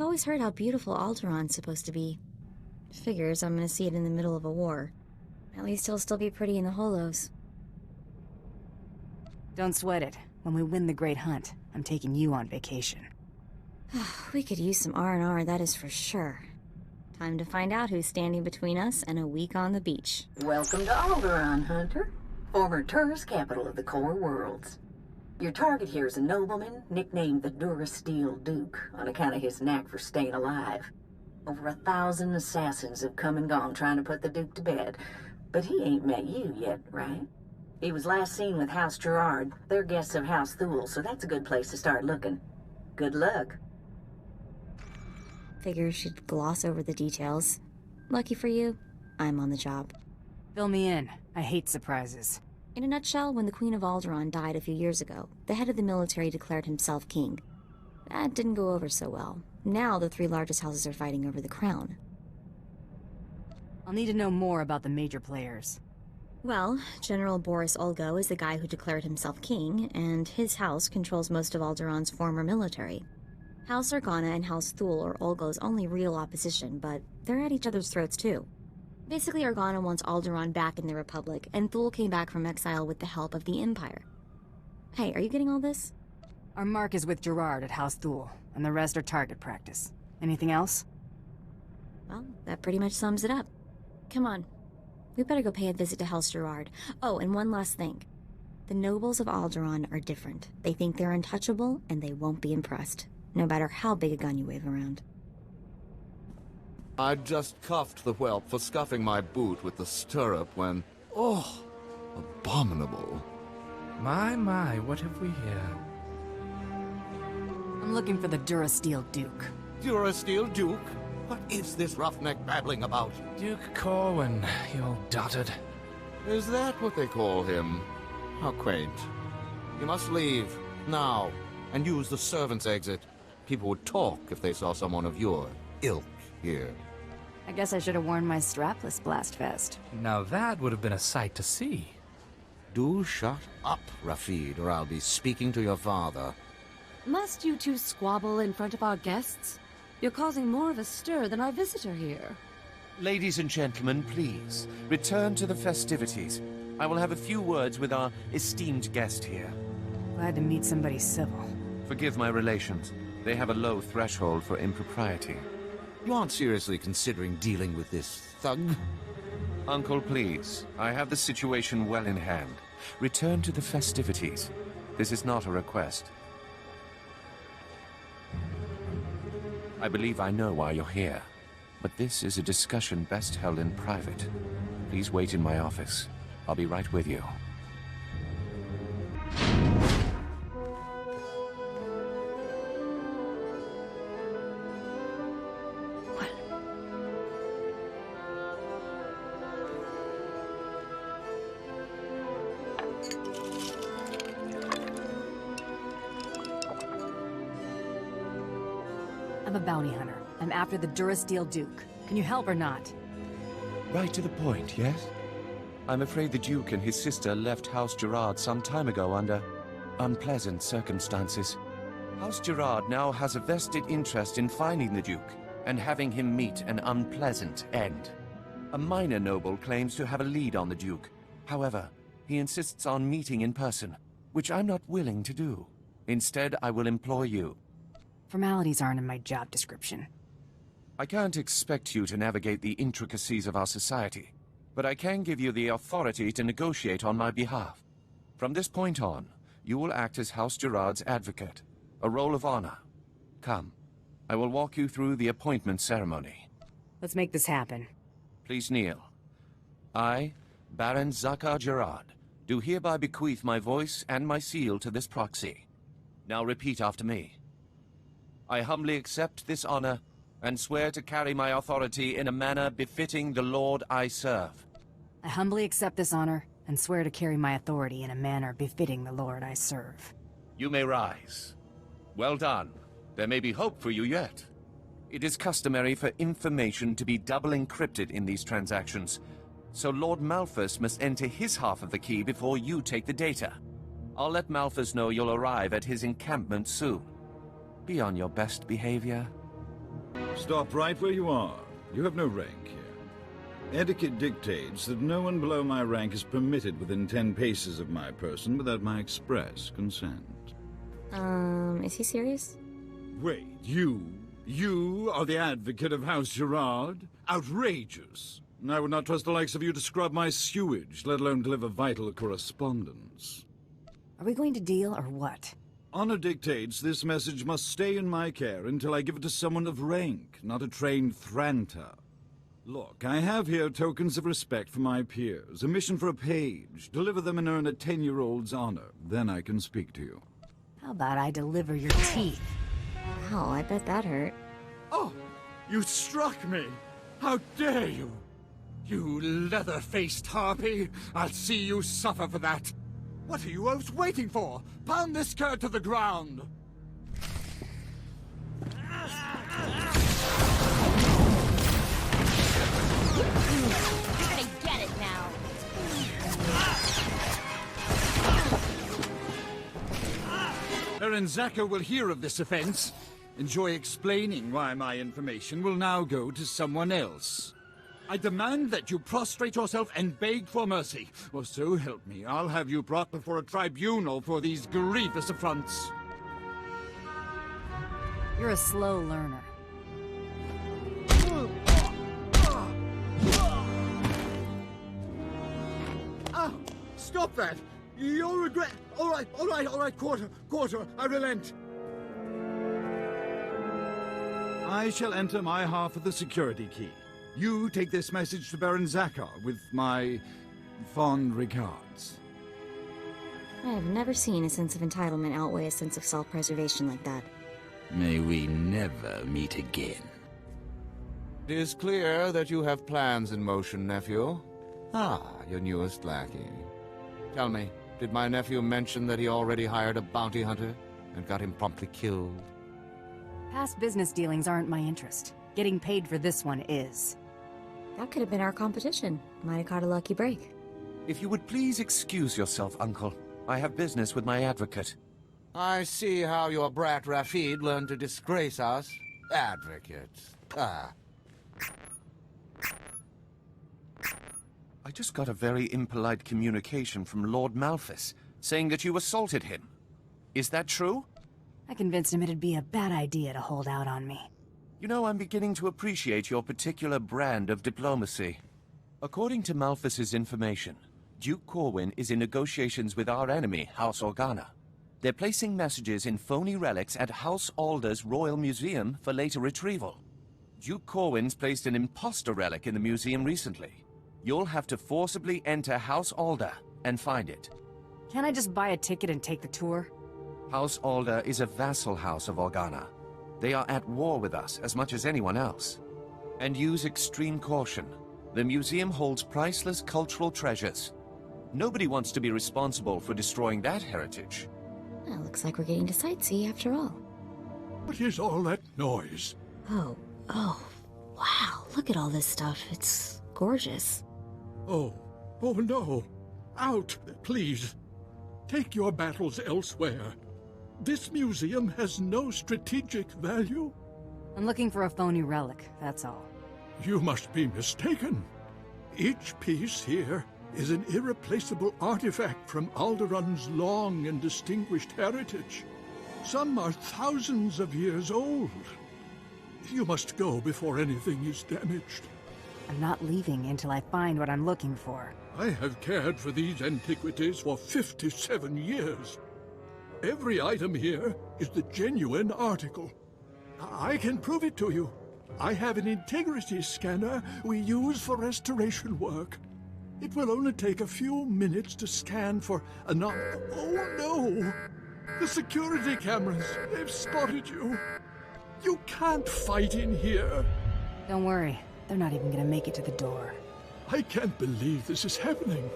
always heard how beautiful Alderaan's supposed to be. Figures I'm gonna see it in the middle of a war. At least he'll still be pretty in the holos. Don't sweat it. When we win the Great Hunt, I'm taking you on vacation. We could use some R&R, that is for sure. Time to find out who's standing between us and a week on the beach. Welcome to Alderaan, Hunter. Former tourist capital of the core worlds. Your target here is a nobleman nicknamed the Durasteel Duke on account of his knack for staying alive. Over 1,000 assassins have come and gone trying to put the Duke to bed, but he ain't met you yet, right? He was last seen with House Gerard. They're guests of House Thule, so that's a good place to start looking. Good luck. Figures she'd gloss over the details. Lucky for you, I'm on the job. Fill me in. I hate surprises. In a nutshell, when the Queen of Alderaan died a few years ago, the head of the military declared himself king. That didn't go over so well. Now the 3 largest houses are fighting over the crown. I'll need to know more about the major players. Well, General Boris Olgo is the guy who declared himself king, and his house controls most of Alderaan's former military. House Organa and House Thule are Olgo's only real opposition, but they're at each other's throats too. Basically, Organa wants Alderaan back in the Republic, and Thule came back from exile with the help of the Empire. Hey, are you getting all this? Our mark is with Gerard at House Thule, and the rest are target practice. Anything else? Well, that pretty much sums it up. Come on. We better go pay a visit to House Gerard. Oh, and one last thing. The nobles of Alderaan are different. They think they're untouchable, and they won't be impressed, no matter how big a gun you wave around. I just cuffed the whelp for scuffing my boot with the stirrup when... Oh, abominable. My, what have we here? I'm looking for the Durasteel Duke. Durasteel Duke? What is this roughneck babbling about? Duke Corwin, you old dotard. Is that what they call him? How quaint. You must leave, now, and use the servants' exit. People would talk if they saw someone of your ilk here. I guess I should have worn my strapless blast vest. Now that would have been a sight to see. Do shut up, Rafid, or I'll be speaking to your father. Must you two squabble in front of our guests? You're causing more of a stir than our visitor here. Ladies and gentlemen, please, return to the festivities. I will have a few words with our esteemed guest here. Glad to meet somebody civil. Forgive my relations. They have a low threshold for impropriety. You aren't seriously considering dealing with this thug? Uncle, please. I have the situation well in hand. Return to the festivities. This is not a request. I believe I know why you're here, but this is a discussion best held in private. Please wait in my office. I'll be right with you. I'm a bounty hunter. I'm after the Durasteel Duke. Can you help or not? Right to the point, yes? I'm afraid the Duke and his sister left House Gerard some time ago under unpleasant circumstances. House Gerard now has a vested interest in finding the Duke and having him meet an unpleasant end. A minor noble claims to have a lead on the Duke. However, he insists on meeting in person, which I'm not willing to do. Instead, I will employ you. Formalities aren't in my job description. I can't expect you to navigate the intricacies of our society, but I can give you the authority to negotiate on my behalf. From this point on, you will act as House Gerard's advocate, a role of honor. Come, I will walk you through the appointment ceremony. Let's make this happen. Please kneel. I, Baron Zakar Gerard, do hereby bequeath my voice and my seal to this proxy. Now repeat after me. I humbly accept this honor and swear to carry my authority in a manner befitting the Lord I serve. I humbly accept this honor and swear to carry my authority in a manner befitting the Lord I serve. You may rise. Well done. There may be hope for you yet. It is customary for information to be double encrypted in these transactions, so Lord Malphus must enter his half of the key before you take the data. I'll let Malphus know you'll arrive at his encampment soon. Be on your best behavior. Stop right where you are. You have no rank here. Etiquette dictates that no one below my rank is permitted within 10 paces of my person without my express consent. Is he serious? Wait, you are the advocate of House Gerard? Outrageous. I would not trust the likes of you to scrub my sewage, let alone deliver vital correspondence. Are we going to deal or what? Honor dictates this message must stay in my care until I give it to someone of rank, not a trained Thranta. Look, I have here tokens of respect for my peers, a mission for a page. Deliver them and earn a 10-year-old's honor. Then I can speak to you. How about I deliver your teeth? Ow, I bet that hurt. Oh, you struck me! How dare you! You leather-faced harpy! I'll see you suffer for that! What are you elves waiting for? Pound this cur to the ground! You're gonna get it now. Baron Zaka will hear of this offense. Enjoy explaining why my information will now go to someone else. I demand that you prostrate yourself and beg for mercy, or so help me, I'll have you brought before a tribunal for these grievous affronts. You're a slow learner. Ah! Stop that! You'll regret... All right, quarter, I relent. I shall enter my half of the security key. You take this message to Baron Zakar with my fond regards. I have never seen a sense of entitlement outweigh a sense of self-preservation like that. May we never meet again. It is clear that you have plans in motion, nephew. Ah, your newest lackey. Tell me, did my nephew mention that he already hired a bounty hunter and got him promptly killed? Past business dealings aren't my interest. Getting paid for this one is. That could have been our competition. Might have caught a lucky break. If you would please excuse yourself, Uncle. I have business with my advocate. I see how your brat Rafid learned to disgrace us. Advocate. Ah. I just got a very impolite communication from Lord Malphus, saying that you assaulted him. Is that true? I convinced him it'd be a bad idea to hold out on me. You know, I'm beginning to appreciate your particular brand of diplomacy. According to Malphus's information, Duke Corwin is in negotiations with our enemy, House Organa. They're placing messages in phony relics at House Alder's Royal Museum for later retrieval. Duke Corwin's placed an imposter relic in the museum recently. You'll have to forcibly enter House Alder and find it. Can't I just buy a ticket and take the tour? House Alder is a vassal house of Organa. They are at war with us as much as anyone else. And use extreme caution. The museum holds priceless cultural treasures. Nobody wants to be responsible for destroying that heritage. Well, looks like we're getting to sightsee after all. What is all that noise? Oh, wow, look at all this stuff. It's gorgeous. Oh no. Out, please. Take your battles elsewhere. This museum has no strategic value. I'm looking for a phony relic, that's all. You must be mistaken. Each piece here is an irreplaceable artifact from Alderaan's long and distinguished heritage. Some are thousands of years old. You must go before anything is damaged. I'm not leaving until I find what I'm looking for. I have cared for these antiquities for 57 years. Every item here is the genuine article. I can prove it to you. I have an integrity scanner we use for restoration work. It will only take a few minutes to scan for Oh no! The security cameras, they've spotted you. You can't fight in here. Don't worry, they're not even gonna make it to the door. I can't believe this is happening.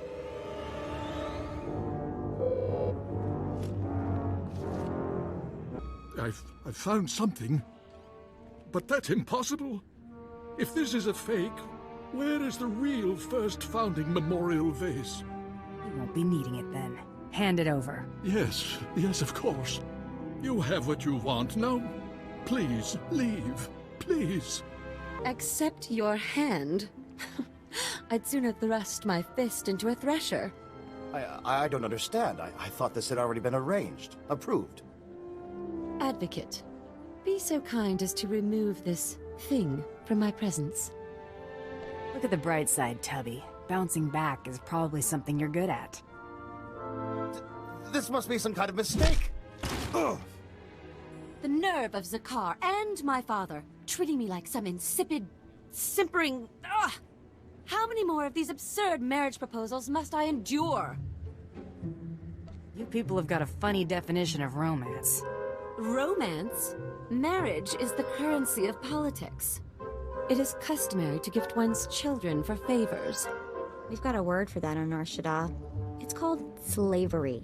I've found something, but that's impossible. If this is a fake, where is the real first founding memorial vase? You won't be needing it then. Hand it over. Yes, of course. You have what you want. Now, please, leave. please. Accept your hand? I'd sooner thrust my fist into a thresher. I don't understand. I thought this had already been arranged. Approved. Advocate, be so kind as to remove this thing from my presence. Look at the bright side, Tubby. Bouncing back is probably something you're good at. This must be some kind of mistake. Ugh. The nerve of Zakar and my father, treating me like some insipid, simpering... Ugh! How many more of these absurd marriage proposals must I endure? You people have got a funny definition of romance. Romance? Marriage is the currency of politics. It is customary to gift one's children for favors. We've got a word for that on our Shada. It's called slavery.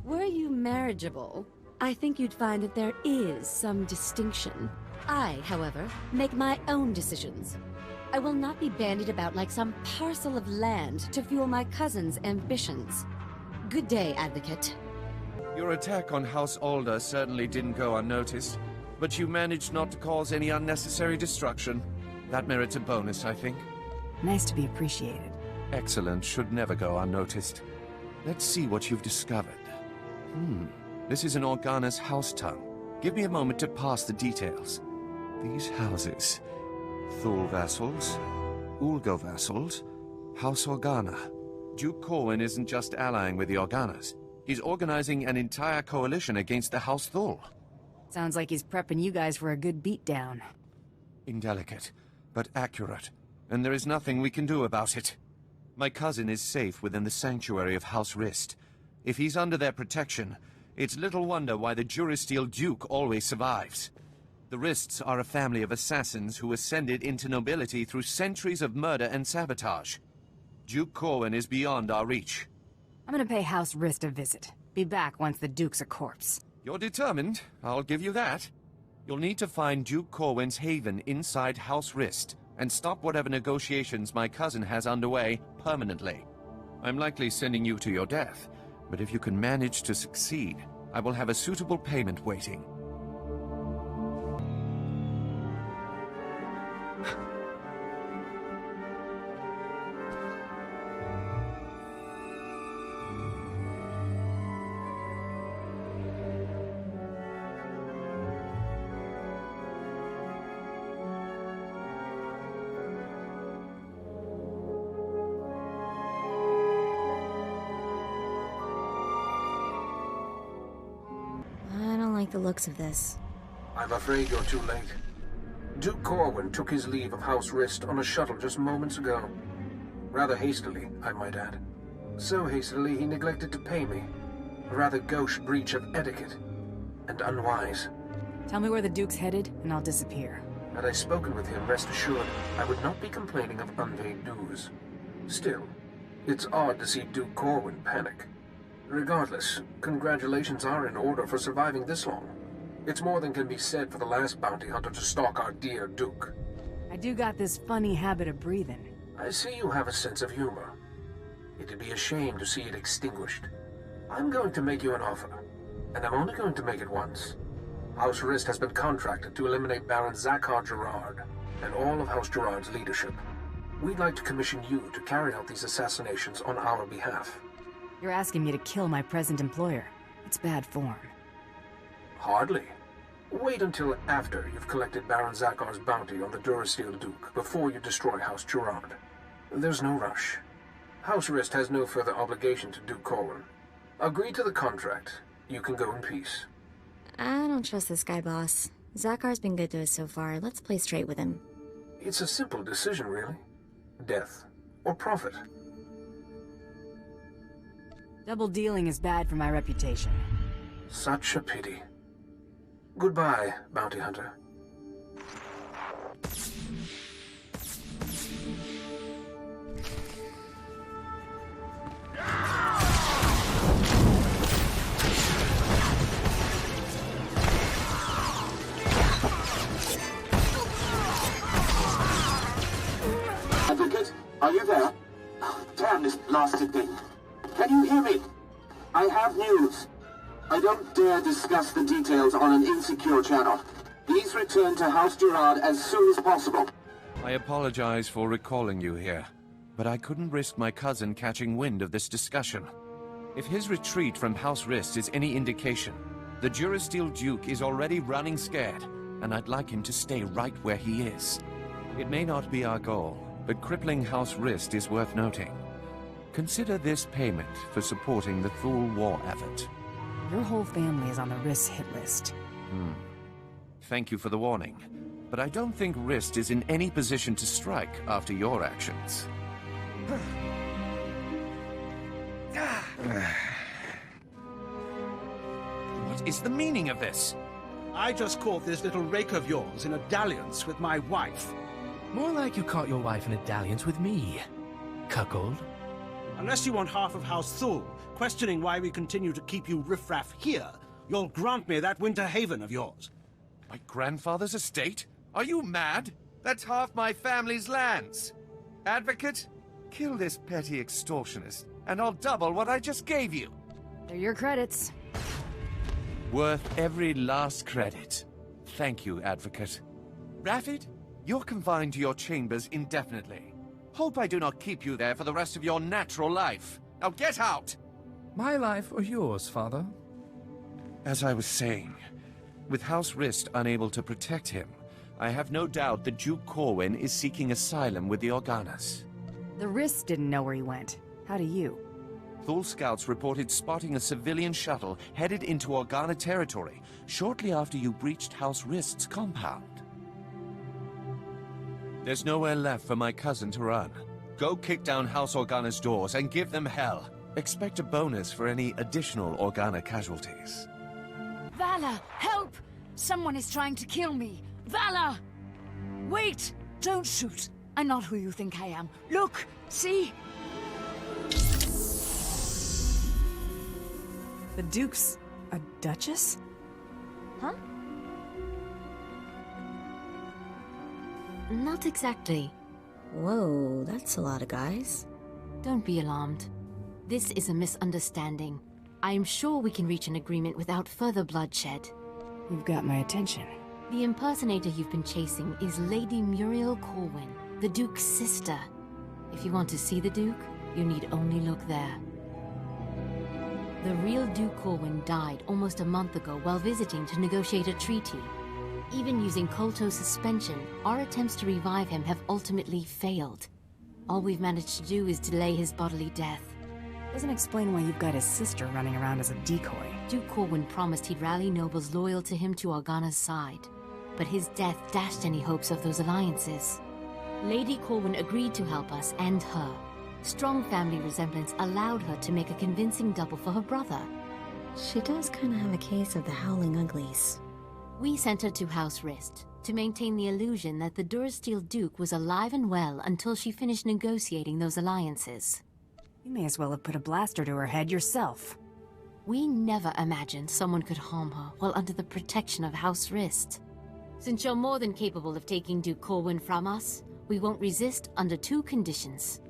Were you marriageable, I think you'd find that there is some distinction. I, however, make my own decisions. I will not be bandied about like some parcel of land to fuel my cousin's ambitions. Good day, Advocate. Your attack on House Alder certainly didn't go unnoticed, but you managed not to cause any unnecessary destruction. That merits a bonus, I think. Nice to be appreciated. Excellence should never go unnoticed. Let's see what you've discovered. This is an Organa's house tongue. Give me a moment to pass the details. These houses... Thule vassals, Ulgo vassals, House Organa. Duke Corwin isn't just allying with the Organas. He's organizing an entire coalition against the House Thule. Sounds like he's prepping you guys for a good beatdown. Indelicate, but accurate, and there is nothing we can do about it. My cousin is safe within the sanctuary of House Rist. If he's under their protection, it's little wonder why the Durasteel Duke always survives. The Rists are a family of assassins who ascended into nobility through centuries of murder and sabotage. Duke Corwin is beyond our reach. I'm gonna pay House Rist a visit. Be back once the Duke's a corpse. You're determined, I'll give you that. You'll need to find Duke Corwin's haven inside House Rist, and stop whatever negotiations my cousin has underway permanently. I'm likely sending you to your death, but if you can manage to succeed, I will have a suitable payment waiting. The looks of this. I'm afraid you're too late. Duke Corwin took his leave of House Rist on a shuttle just moments ago. Rather hastily, I might add. So hastily he neglected to pay me. A rather gauche breach of etiquette. And unwise. Tell me where the Duke's headed, and I'll disappear. Had I spoken with him, rest assured, I would not be complaining of unpaid dues. Still, it's odd to see Duke Corwin panic. Regardless, congratulations are in order for surviving this long. It's more than can be said for the last bounty hunter to stalk our dear Duke. I do got this funny habit of breathing. I see you have a sense of humor. It'd be a shame to see it extinguished. I'm going to make you an offer, and I'm only going to make it once. House Rist has been contracted to eliminate Baron Zakar Gerard and all of House Gerard's leadership. We'd like to commission you to carry out these assassinations on our behalf. You're asking me to kill my present employer. It's bad form. Hardly. Wait until after you've collected Baron Zakar's bounty on the Durasteel Duke before you destroy House Gerard. There's no rush. House Rist has no further obligation to Duke Corwin. Agree to the contract. You can go in peace. I don't trust this guy, boss. Zakar's been good to us so far. Let's play straight with him. It's a simple decision, really. Death or profit. Double dealing is bad for my reputation. Such a pity. Goodbye, bounty hunter. Advocate, are you there? Oh, damn this blasted thing. Can you hear me? I have news. I don't dare discuss the details on an insecure channel. Please return to House Gerard as soon as possible. I apologize for recalling you here, but I couldn't risk my cousin catching wind of this discussion. If his retreat from House Rist is any indication, the Durasteel Duke is already running scared, and I'd like him to stay right where he is. It may not be our goal, but crippling House Rist is worth noting. Consider this payment for supporting the Thule war effort. Your whole family is on the Rist hit list. Thank you for the warning, but I don't think Rist is in any position to strike after your actions. What is the meaning of this? I just caught this little rake of yours in a dalliance with my wife. More like you caught your wife in a dalliance with me, cuckold. Unless you want half of House Thule, questioning why we continue to keep you riffraff here, you'll grant me that winter haven of yours. My grandfather's estate? Are you mad? That's half my family's lands. Advocate, kill this petty extortionist, and I'll double what I just gave you. They're your credits. Worth every last credit. Thank you, Advocate. Raffid, you're confined to your chambers indefinitely. Hope I do not keep you there for the rest of your natural life. Now get out! My life or yours, Father? As I was saying, with House Rist unable to protect him, I have no doubt that Duke Corwin is seeking asylum with the Organas. The Rist didn't know where he went. How do you? Thule scouts reported spotting a civilian shuttle headed into Organa territory shortly after you breached House Rist's compound. There's nowhere left for my cousin to run. Go kick down House Organa's doors and give them hell. Expect a bonus for any additional Organa casualties. Vala, help! Someone is trying to kill me. Vala! Wait! Don't shoot. I'm not who you think I am. Look! See? The Duke's a duchess? Huh? Not exactly. Whoa, that's a lot of guys. Don't be alarmed. This is a misunderstanding. I am sure we can reach an agreement without further bloodshed. You've got my attention. The impersonator you've been chasing is Lady Muriel Corwin, the Duke's sister. If you want to see the Duke, you need only look there. The real Duke Corwin died almost a month ago while visiting to negotiate a treaty. Even using Kolto suspension, our attempts to revive him have ultimately failed. All we've managed to do is delay his bodily death. Doesn't explain why you've got his sister running around as a decoy. Duke Corwin promised he'd rally nobles loyal to him to Organa's side, but his death dashed any hopes of those alliances. Lady Corwin agreed to help us and her. Strong family resemblance allowed her to make a convincing double for her brother. She does kind of have a case of the Howling Uglies. We sent her to House Rist to maintain the illusion that the Durasteel Duke was alive and well until she finished negotiating those alliances. You may as well have put a blaster to her head yourself. We never imagined someone could harm her while under the protection of House Rist. Since you're more than capable of taking Duke Corwin from us, we won't resist under 2 conditions.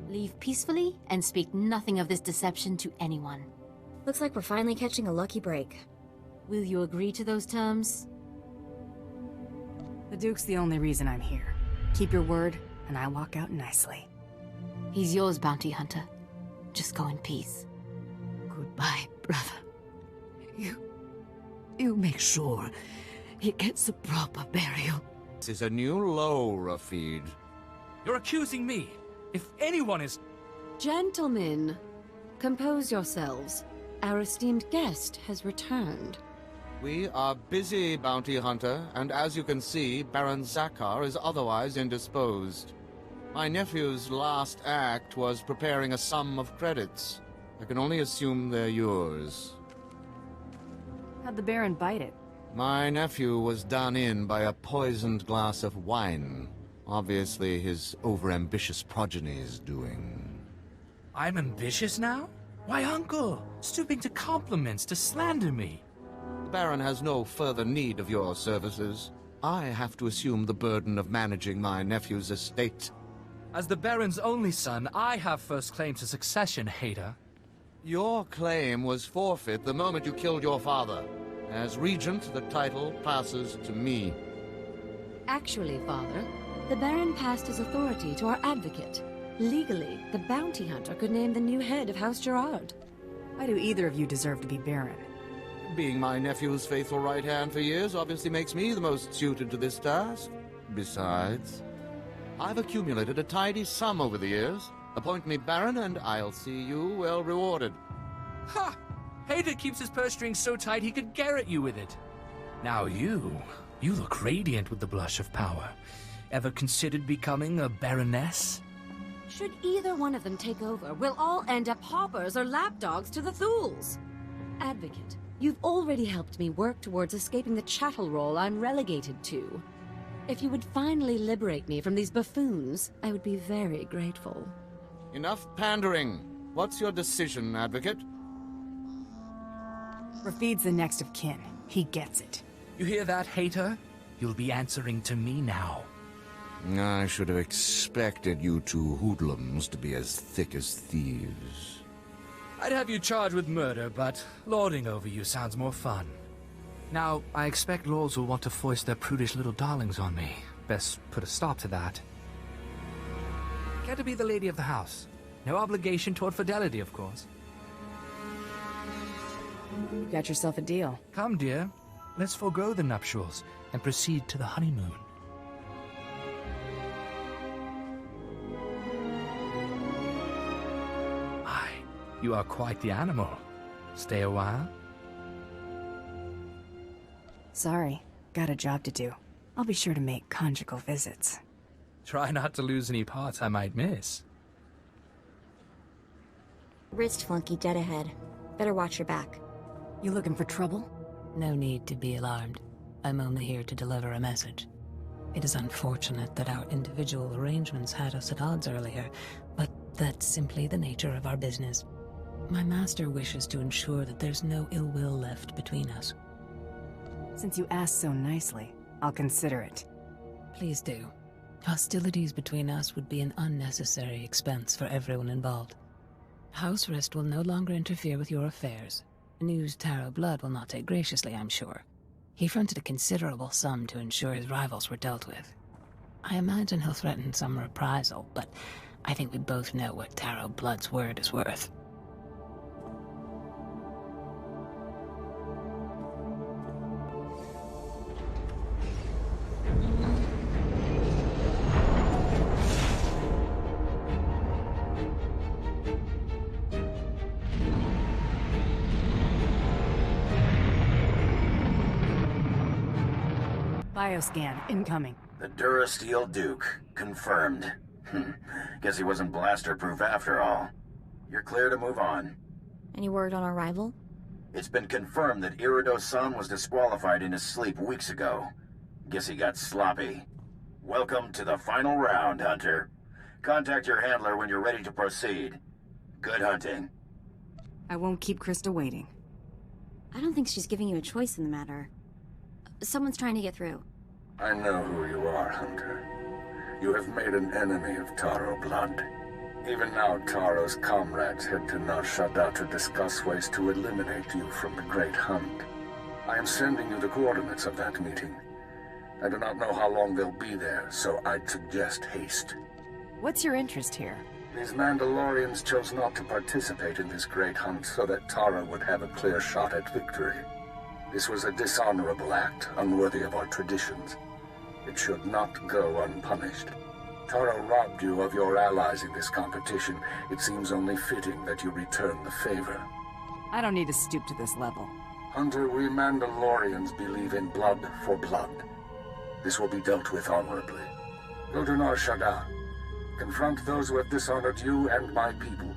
Leave peacefully and speak nothing of this deception to anyone. Looks like we're finally catching a lucky break. Will you agree to those terms? The Duke's the only reason I'm here. Keep your word, and I walk out nicely. He's yours, bounty hunter. Just go in peace. Goodbye, brother. You make sure he gets a proper burial. This is a new low, Rafid. You're accusing me. If anyone is... Gentlemen, compose yourselves. Our esteemed guest has returned. We are busy, bounty hunter, and as you can see, Baron Zakar is otherwise indisposed. My nephew's last act was preparing a sum of credits. I can only assume they're yours. How'd the Baron bite it? My nephew was done in by a poisoned glass of wine. Obviously, his overambitious progeny's doing. I'm ambitious now? Why, uncle? Stooping to compliments to slander me. The Baron has no further need of your services. I have to assume the burden of managing my nephew's estate. As the Baron's only son, I have first claim to succession, hater. Your claim was forfeit the moment you killed your father. As regent, the title passes to me. Actually, Father, the Baron passed his authority to our advocate. Legally, the bounty hunter could name the new head of House Gerard. Why do either of you deserve to be Baron? Being my nephew's faithful right hand for years obviously makes me the most suited to this task. Besides, I've accumulated a tidy sum over the years. Appoint me Baron and I'll see you well rewarded. Ha! Hader keeps his purse strings so tight he could garrote you with it. Now you look radiant with the blush of power. Ever considered becoming a baroness? Should either one of them take over, we'll all end up hoppers or lapdogs to the Thools. Advocate, you've already helped me work towards escaping the chattel role I'm relegated to. If you would finally liberate me from these buffoons, I would be very grateful. Enough pandering. What's your decision, Advocate? Rafid's the next of kin. He gets it. You hear that, Hater? You'll be answering to me now. I should have expected you two hoodlums to be as thick as thieves. I'd have you charged with murder, but lording over you sounds more fun. Now, I expect lords will want to foist their prudish little darlings on me. Best put a stop to that. Care to be the lady of the house? No obligation toward fidelity, of course. You got yourself a deal. Come, dear. Let's forego the nuptials and proceed to the honeymoon. My, you are quite the animal. Stay a while? Sorry, got a job to do. I'll be sure to make conjugal visits. Try not to lose any parts I might miss. Wrist flunky dead ahead. Better watch your back. You looking for trouble? No need to be alarmed. I'm only here to deliver a message. It is unfortunate that our individual arrangements had us at odds earlier, but that's simply the nature of our business. My master wishes to ensure that there's no ill will left between us. Since you asked so nicely, I'll consider it. Please do. Hostilities between us would be an unnecessary expense for everyone involved. House Rist will no longer interfere with your affairs. News Taro Blood will not take graciously, I'm sure. He fronted a considerable sum to ensure his rivals were dealt with. I imagine he'll threaten some reprisal, but I think we both know what Taro Blood's word is worth. Bioscan, incoming. The Durasteel Duke, confirmed. Guess he wasn't blaster-proof after all. You're clear to move on. Any word on our rival? It's been confirmed that Irido-san was disqualified in his sleep weeks ago. Guess he got sloppy. Welcome to the final round, Hunter. Contact your handler when you're ready to proceed. Good hunting. I won't keep Krista waiting. I don't think she's giving you a choice in the matter. Someone's trying to get through. I know who you are, Hunter. You have made an enemy of Taro Blood. Even now, Taro's comrades head to Nar Shaddaa to discuss ways to eliminate you from the Great Hunt. I am sending you the coordinates of that meeting. I do not know how long they'll be there, so I'd suggest haste. What's your interest here? These Mandalorians chose not to participate in this Great Hunt so that Taro would have a clear shot at victory. This was a dishonorable act, unworthy of our traditions. It should not go unpunished. Taro robbed you of your allies in this competition. It seems only fitting that you return the favor. I don't need to stoop to this level. Hunter, we Mandalorians believe in blood for blood. This will be dealt with honorably. Go to Nar Shaddaa. Confront those who have dishonored you and my people.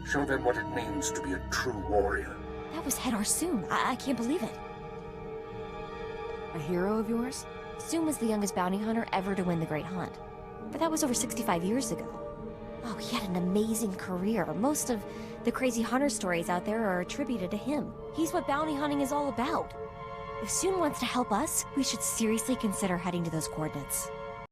Show them what it means to be a true warrior. That was Head Arsoon. I can't believe it. A hero of yours? Soon was the youngest bounty hunter ever to win the Great Hunt. But that was over 65 years ago. Oh, he had an amazing career. Most of the crazy hunter stories out there are attributed to him. He's what bounty hunting is all about. If Soon wants to help us, we should seriously consider heading to those coordinates.